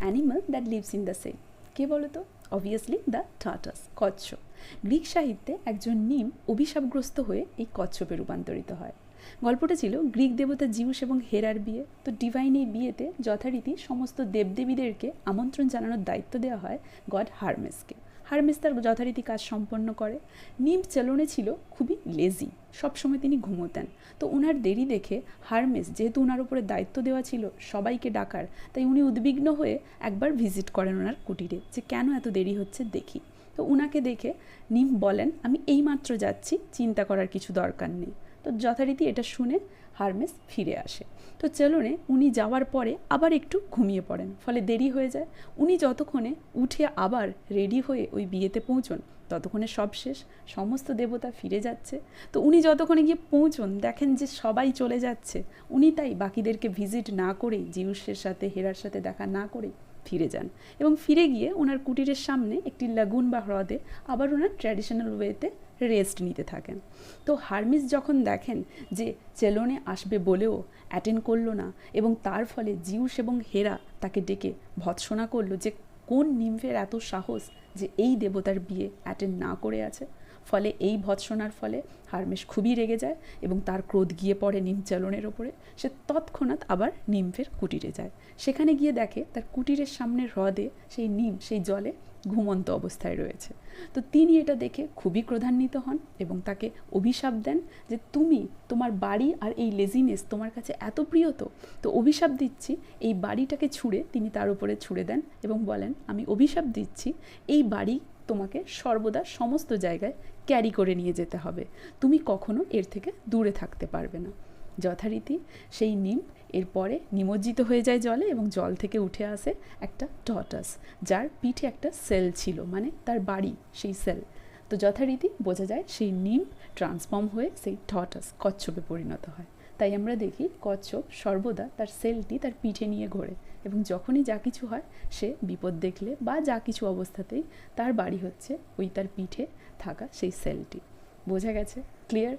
Animal that lives in the sea. কে বলো তো? অবভিয়াসলি দ্য টার্টাস, কচ্ছপ। গ্রিক সাহিত্যে একজন নিম অভিশাপগ্রস্ত হয়ে এই কচ্ছপে রূপান্তরিত হয়। গল্পটা ছিল গ্রিক দেবতা জিউস এবং হেরার বিয়ে। তো ডিভাইন এই বিয়েতে যথারীতি সমস্ত দেবদেবীদেরকে আমন্ত্রণ জানানোর দায়িত্ব দেওয়া হয় গড হারমেসকে। হারমেস তার যথারীতি কাজ সম্পন্ন করে। নিম চেলনে ছিল খুবই লেজি, সবসময় তিনি ঘুমোতেন। তো ওনার দেরি দেখে হারমেস, যেহেতু ওনার উপরে দায়িত্ব দেওয়া ছিল সবাইকে ডাকার, তাই উনি উদ্বিগ্ন হয়ে একবার ভিজিট করেন ওনার কুটিরে, যে কেন এত দেরি হচ্ছে দেখি। তো ওনাকে দেখে নিম বলেন, আমি এইমাত্র যাচ্ছি, চিন্তা করার কিছু দরকার নেই। তো যথারীতি এটা শুনে হারমেস ফিরে আসে। তো চেলনে উনি যাওয়ার পরে আবার একটু ঘুমিয়ে পড়েন, ফলে দেরি হয়ে যায়। উনি যতক্ষণে উঠে আবার রেডি হয়ে ওই বিয়েতে পৌঁছন, ততক্ষণে সব শেষ, সমস্ত দেবতা ফিরে যাচ্ছে। তো উনি যতক্ষণে গিয়ে পৌঁছন, দেখেন যে সবাই চলে যাচ্ছে। উনি তাই বাকিদেরকে ভিজিট না করেই, জিউসের সাথে হেরার সাথে দেখা না করেই ফিরে যান, এবং ফিরে গিয়ে ওনার কুটিরের সামনে একটি লাগুন বা হ্রদে আবার ওনার ট্র্যাডিশনাল ওয়েতে রেস্ট নিতে থাকেন। তো হারমিস যখন দেখেন যে চেলনে আসবে বলেও অ্যাটেন্ড করলো না, এবং তার ফলে জিউস এবং হেরা তাকে ডেকে ভৎসনা করলো যে কোন নিম্ফের এত সাহস যে এই দেবতার বিয়ে অ্যাটেন্ড না করে আছে। ফলে এই ভৎসনার ফলে হারমেস খুবই রেগে যায় এবং তার ক্রোধ গিয়ে পড়ে নিমচলনের ওপরে। সে তৎক্ষণাৎ আবার নিম্ফের কুটিরে যায়। সেখানে গিয়ে দেখে তার কুটিরের সামনে হ্রদে সেই নিম সেই জলে ঘুমন্ত অবস্থায় রয়েছে। তো তিনি এটা দেখে খুবই ক্রোধান্বিত হন এবং তাকে অভিশাপ দেন যে তুমি, তোমার বাড়ি আর এই লেজিনেস তোমার কাছে এত প্রিয়, তো অভিশাপ দিচ্ছি এই বাড়িটাকে ছুঁড়ে, তিনি তার উপরে ছুঁড়ে দেন এবং বলেন, আমি অভিশাপ দিচ্ছি এই বাড়ি তোমাকে সর্বদা সমস্ত জায়গায় ক্যারি করে নিয়ে যেতে হবে, তুমি কখনো এর থেকে দূরে থাকতে পারবে না। যথারীতি সেই নিম এরপরে নিমজ্জিত হয়ে যায় জলে, এবং জল থেকে উঠে আসে একটা টর্টাস, যার পিঠে একটা সেল ছিল, মানে তার বাড়ি সেই সেল। তো যথারীতি বোঝা যায় সেই নিম ট্রান্সফর্ম হয়ে সেই টর্টাস কচ্ছপে পরিণত হয়। তাই আমরা দেখি কচ্ছপ সর্বদা তার সেলটি তার পিঠে নিয়ে ঘোরে, এবং যখনই যা কিছু হয়, সে বিপদ দেখলে বা যা কিছু অবস্থাতেই তার বাড়ি হচ্ছে ওই তার পিঠে থাকা সেই সেলটি। বোঝা গেছে? ক্লিয়ার?